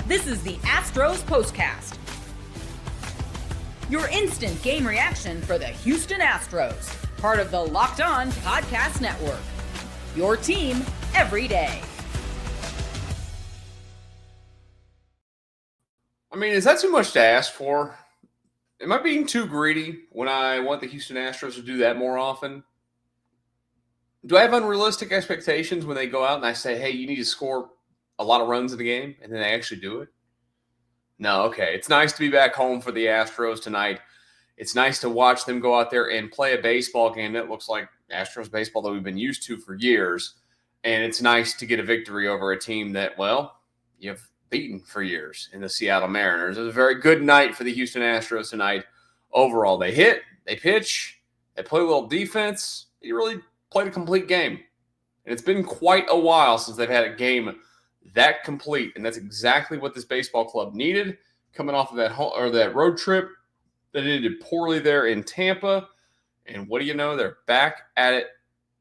This is the Astros Postcast, your instant game reaction for the Houston Astros, part of the Locked On Podcast Network, your team every day. I mean, is that too much to ask for? Am I being too greedy when I want the Houston Astros to do that more often? Do I have unrealistic expectations when they go out and I say, hey, you need to score a lot of runs in the game, and then they actually do it? No, okay. It's nice to be back home for the Astros tonight. It's nice to watch them go out there and play a baseball game that looks like Astros baseball that we've been used to for years. And it's nice to get a victory over a team that, well, you've beaten for years in the Seattle Mariners. It was a very good night for the Houston Astros tonight. Overall, they hit, they pitch, they play a little defense. They really played a complete game. And it's been quite a while since they've had a game that complete, and that's exactly what this baseball club needed coming off of that road trip. They did poorly there in Tampa, and what do you know? They're back at it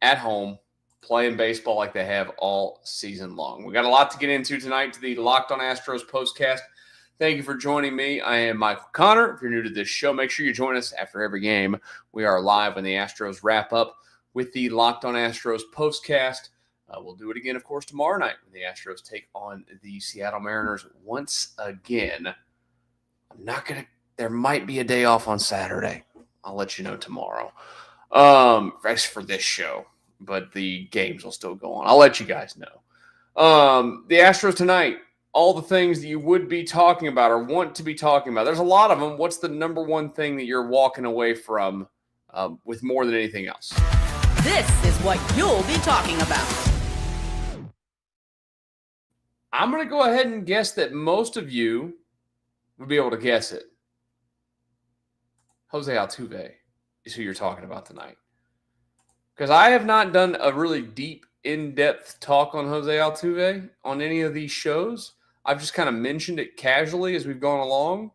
at home, playing baseball like they have all season long. We got a lot to get into tonight to the Locked On Astros Postcast. Thank you for joining me. I am Michael Connor. If you're new to this show, make sure you join us after every game. We are live when the Astros wrap up with the Locked On Astros Postcast. We'll do it again, of course, tomorrow night when the Astros take on the Seattle Mariners once again. There might be a day off on Saturday. I'll let you know tomorrow. That's for this show, but the games will still go on. I'll let you guys know. The Astros tonight, all the things that you would be talking about or want to be talking about. There's a lot of them. What's the number one thing that you're walking away from with more than anything else? This is what you'll be talking about. I'm going to go ahead and guess that most of you would be able to guess it. Jose Altuve is who you're talking about tonight. Because I have not done a really deep, in-depth talk on Jose Altuve on any of these shows. I've just kind of mentioned it casually as we've gone along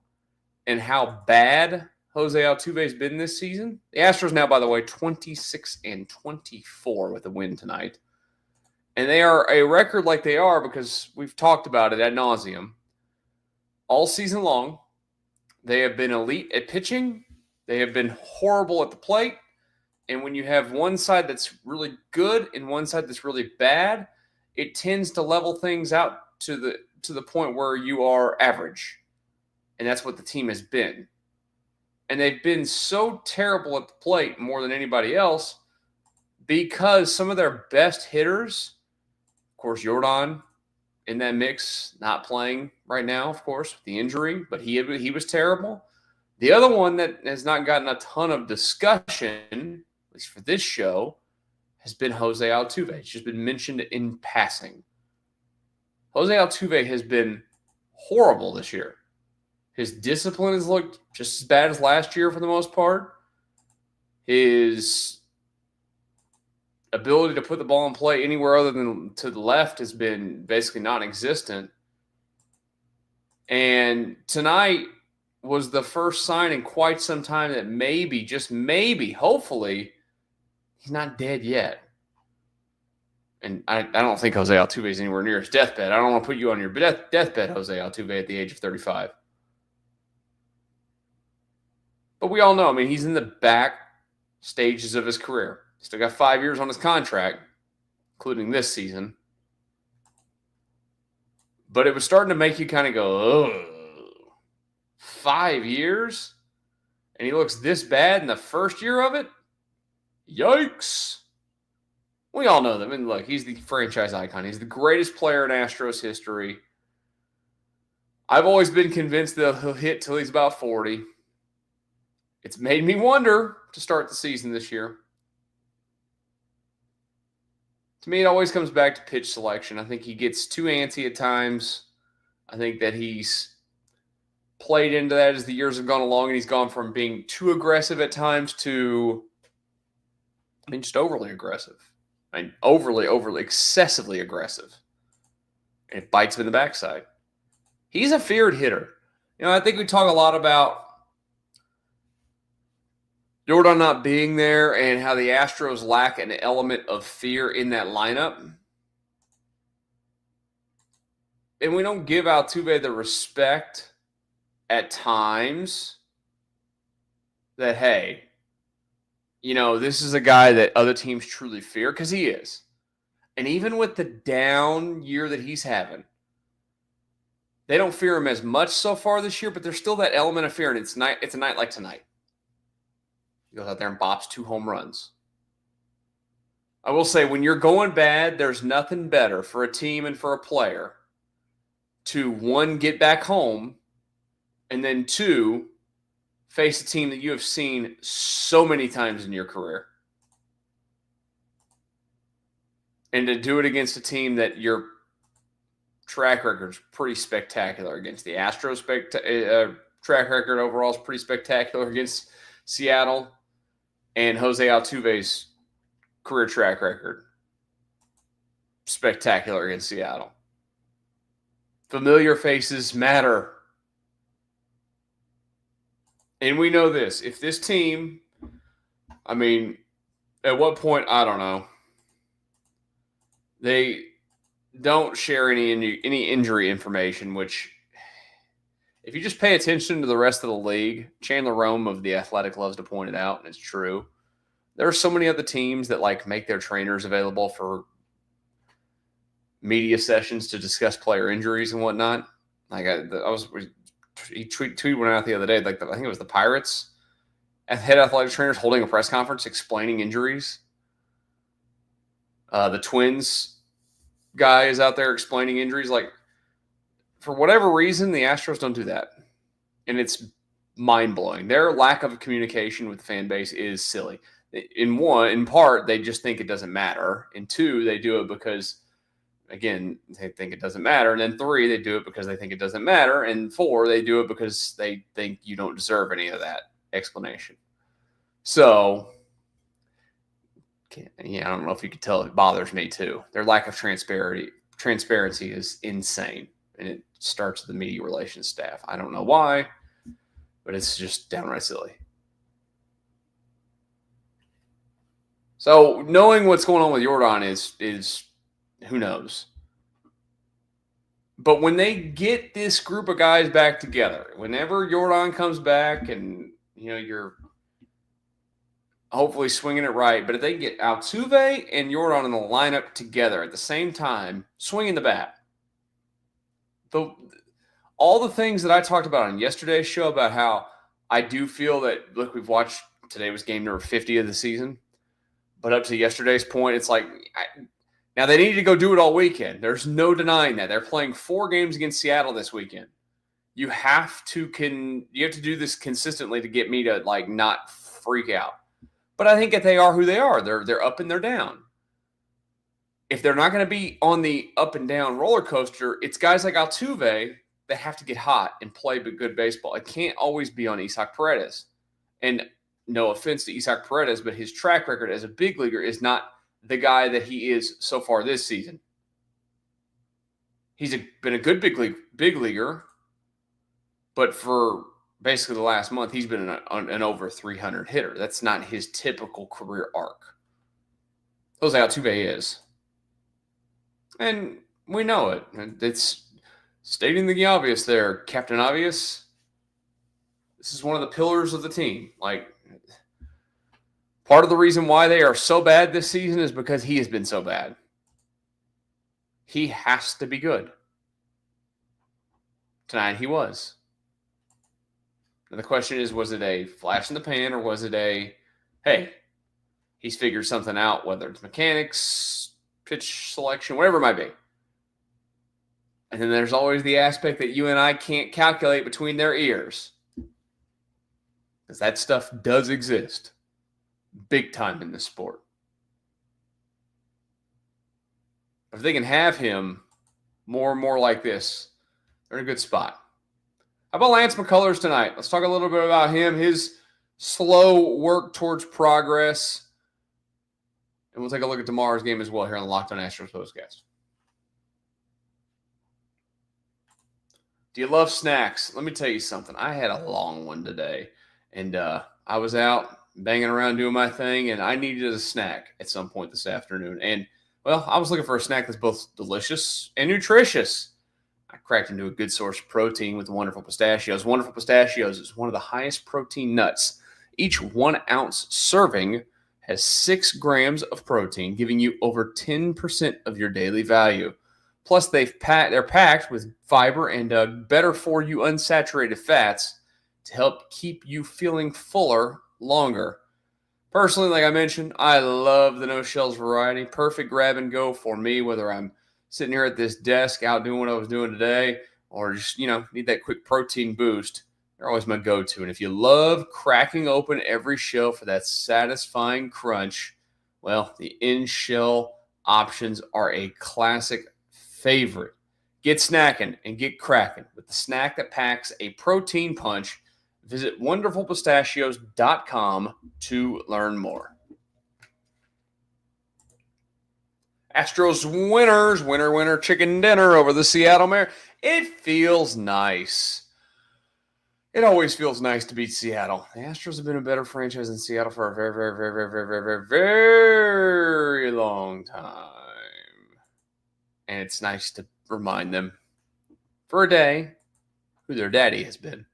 and how bad Jose Altuve has been this season. The Astros now, by the way, 26-24 with a win tonight. And they are a record like they are because we've talked about it ad nauseum. All season long, they have been elite at pitching. They have been horrible at the plate. And when you have one side that's really good and one side that's really bad, it tends to level things out to the point where you are average. And that's what the team has been. And they've been so terrible at the plate more than anybody else because some of their best hitters, of course, Jordan in that mix, not playing right now, of course, with the injury, but he was terrible. The other one that has not gotten a ton of discussion, at least for this show, has been Jose Altuve. It's just been mentioned in passing. Jose Altuve has been horrible this year. His discipline has looked just as bad as last year for the most part. His ability to put the ball in play anywhere other than to the left has been basically non-existent. And tonight was the first sign in quite some time that maybe, just maybe, hopefully, he's not dead yet. And I don't think Jose Altuve is anywhere near his deathbed. I don't want to put you on your deathbed, Jose Altuve, at the age of 35. But we all know, I mean, he's in the back stages of his career. Still got 5 years on his contract, including this season. But it was starting to make you kind of go, oh, 5 years? And he looks this bad in the first year of it? Yikes. We all know that. I mean, look, he's the franchise icon. He's the greatest player in Astros history. I've always been convinced that he'll hit till he's about 40. It's made me wonder to start the season this year. To me, it always comes back to pitch selection. I think he gets too antsy at times. I think that he's played into that as the years have gone along, and he's gone from being too aggressive at times to, just overly aggressive. Overly, excessively aggressive. And it bites him in the backside. He's a feared hitter. I think we talk a lot about Jordan not being there and how the Astros lack an element of fear in that lineup. and we don't give Altuve the respect at times that, hey, this is a guy that other teams truly fear, because he is. And even with the down year that he's having, they don't fear him as much so far this year, but there's still that element of fear, and it's a night like tonight. He goes out there and bops 2 home runs. I will say, when you're going bad, there's nothing better for a team and for a player to, 1, get back home, and then 2, face a team that you have seen so many times in your career. And to do it against a team that your track record is pretty spectacular against. The Astros track record overall is pretty spectacular against Seattle. And Jose Altuve's career track record, spectacular against Seattle. Familiar faces matter. And we know this. If this team, at what point, I don't know, they don't share any injury information, which, if you just pay attention to the rest of the league, Chandler Rome of The Athletic loves to point it out, and it's true. There are so many other teams that make their trainers available for media sessions to discuss player injuries and whatnot. He tweeted one out the other day. I think it was the Pirates head athletic trainers holding a press conference explaining injuries. The Twins guy is out there explaining injuries. For whatever reason, the Astros don't do that, and it's mind-blowing. Their lack of communication with the fan base is silly. In part, they just think it doesn't matter. And 2, they do it because, again, they think it doesn't matter. And then 3, they do it because they think it doesn't matter. And 4, they do it because they think you don't deserve any of that explanation. So, I don't know if you could tell, it bothers me too. Their lack of transparency is insane. And it starts with the media relations staff. I don't know why, but it's just downright silly. So knowing what's going on with Jordan is who knows. But when they get this group of guys back together, whenever Jordan comes back and, you're hopefully swinging it right, but if they get Altuve and Jordan in the lineup together at the same time, swinging the bat, all the things that I talked about on yesterday's show about how I do feel that, look, we've watched, today was game number 50 of the season, but up to yesterday's point, it's now they need to go do it all weekend. There's no denying that. They're playing 4 games against Seattle this weekend. You have to do this consistently to get me to not freak out. But I think that they are who they are. They're up and they're down. If they're not going to be on the up and down roller coaster, it's guys like Altuve that have to get hot and play good baseball. It can't always be on Isaac Paredes. And no offense to Isaac Paredes, but his track record as a big leaguer is not the guy that he is so far this season. He's been a good big leaguer, but for basically the last month, he's been an over 300 hitter. That's not his typical career arc. Jose Altuve is. And we know it. It's stating the obvious there, Captain Obvious. This is one of the pillars of the team. Part of the reason why they are so bad this season is because he has been so bad. He has to be good. Tonight he was. And the question is, was it a flash in the pan or was it hey, he's figured something out, whether it's mechanics, pitch selection, whatever it might be. And then there's always the aspect that you and I can't calculate between their ears. Because that stuff does exist. Big time in this sport. If they can have him more and more like this, they're in a good spot. How about Lance McCullers tonight? Let's talk a little bit about him, his slow work towards progress. And we'll take a look at tomorrow's game as well here on the Locked On Astros Postcast. Do you love snacks? Let me tell you something. I had a long one today, and I was out banging around doing my thing, and I needed a snack at some point this afternoon. And, well, I was looking for a snack that's both delicious and nutritious. I cracked into a good source of protein with Wonderful Pistachios. Wonderful Pistachios is one of the highest protein nuts. Each 1 ounce serving has 6 grams of protein, giving you over 10% of your daily value. Plus, they're packed with fiber and better for you unsaturated fats to help keep you feeling fuller longer. Personally, like I mentioned, I love the no shells variety. Perfect grab and go for me, whether I'm sitting here at this desk out doing what I was doing today or just, need that quick protein boost. They're always my go-to. And if you love cracking open every shell for that satisfying crunch, well, the in-shell options are a classic favorite. Get snackin' and get crackin' with the snack that packs a protein punch. Visit wonderfulpistachios.com to learn more. Astros winners, winner, chicken dinner over the Seattle Mariners. It feels nice. It always feels nice to beat Seattle. The Astros have been a better franchise than Seattle for a very, very, very, very, very, very, very, very long time. And it's nice to remind them for a day who their daddy has been.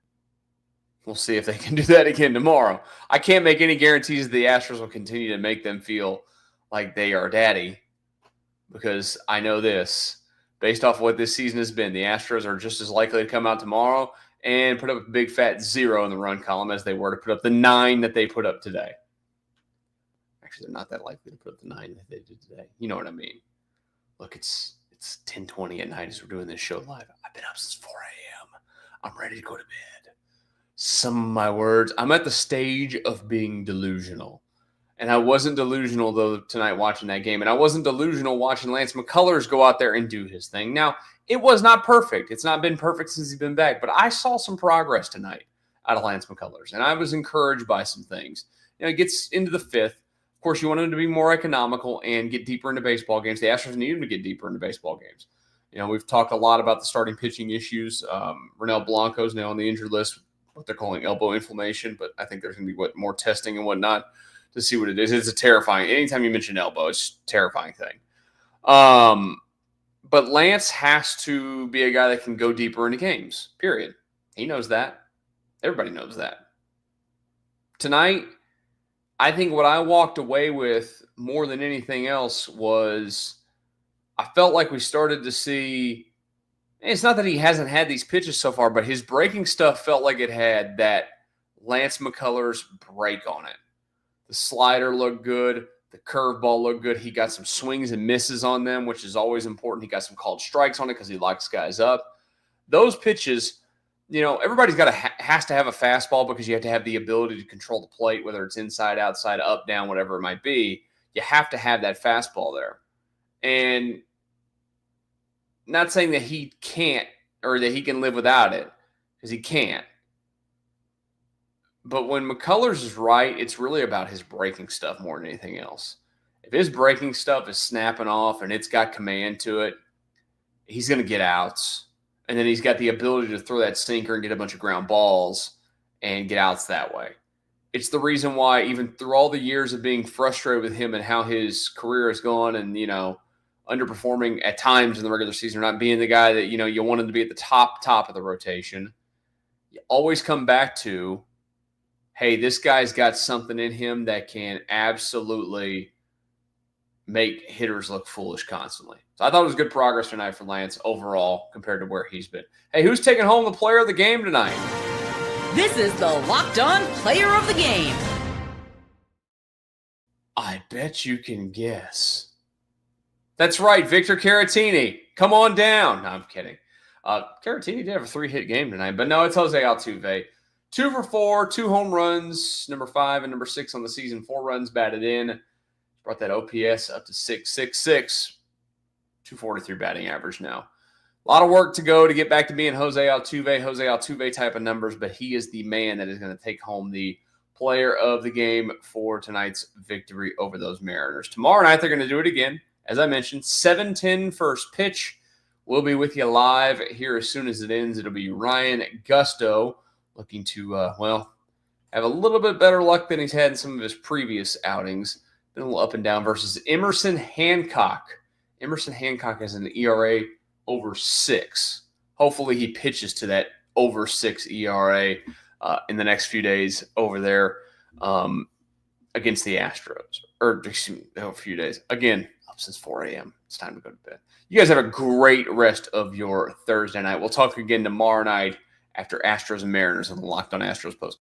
We'll see if they can do that again tomorrow. I can't make any guarantees that the Astros will continue to make them feel like they are daddy, because I know this. Based off of what this season has been, the Astros are just as likely to come out tomorrow and put up a big fat 0 in the run column as they were to put up the 9 that they put up today. Actually, they're not that likely to put up the 9 that they did today. You know what I mean? Look, it's 10:20 at night as we're doing this show live. I've been up since 4 a.m. I'm ready to go to bed. Some of my words, I'm at the stage of being delusional. And I wasn't delusional, though, tonight watching that game. And I wasn't delusional watching Lance McCullers go out there and do his thing. Now, it was not perfect. It's not been perfect since he's been back. But I saw some progress tonight out of Lance McCullers. And I was encouraged by some things. He gets into the 5th. Of course, you want him to be more economical and get deeper into baseball games. The Astros need him to get deeper into baseball games. We've talked a lot about the starting pitching issues. Ronel Blanco's now on the injured list, what they're calling elbow inflammation. But I think there's going to be more testing and whatnot to see what it is. It's a terrifying, anytime you mention elbow, it's a terrifying thing. But Lance has to be a guy that can go deeper into games, period. He knows that. Everybody knows that. Tonight, I think what I walked away with more than anything else was I felt like we started to see, it's not that he hasn't had these pitches so far, but his breaking stuff felt like it had that Lance McCullers break on it. The slider looked good. The curveball looked good. He got some swings and misses on them, which is always important. He got some called strikes on it because he locks guys up. Those pitches, everybody's has to have a fastball because you have to have the ability to control the plate, whether it's inside, outside, up, down, whatever it might be. You have to have that fastball there. And not saying that he can't or that he can live without it, because he can't. But when McCullers is right, it's really about his breaking stuff more than anything else. If his breaking stuff is snapping off and it's got command to it, he's going to get outs. And then he's got the ability to throw that sinker and get a bunch of ground balls and get outs that way. It's the reason why, even through all the years of being frustrated with him and how his career has gone and, underperforming at times in the regular season, or not being the guy that, you want him to be at the top of the rotation, you always come back to, hey, this guy's got something in him that can absolutely make hitters look foolish constantly. So I thought it was good progress tonight for Lance overall compared to where he's been. Hey, who's taking home the player of the game tonight? This is the Locked On Player of the Game. I bet you can guess. That's right, Victor Caratini. Come on down. No, I'm kidding. Caratini did have a 3-hit game tonight, but no, it's Jose Altuve. 2 for 4, 2 home runs, number 5 and number 6 on the season, 4 runs batted in. Brought that OPS up to 666, 243 batting average now. A lot of work to go to get back to being Jose Altuve type of numbers, but he is the man that is going to take home the player of the game for tonight's victory over those Mariners. Tomorrow night, they're going to do it again. As I mentioned, 7:10 first pitch. We'll be with you live here as soon as it ends. It'll be Ryan Gusto looking to, have a little bit better luck than he's had in some of his previous outings. Been a little up and down versus Emerson Hancock. Emerson Hancock has an ERA over 6 hopefully he pitches to that over 6 ERA in the next few days over there against the Astros. Or, excuse me, a few days. Again, up since 4 a.m. It's time to go to bed. You guys have a great rest of your Thursday night. We'll talk again tomorrow night after Astros and Mariners on the Locked On Astros Postcast.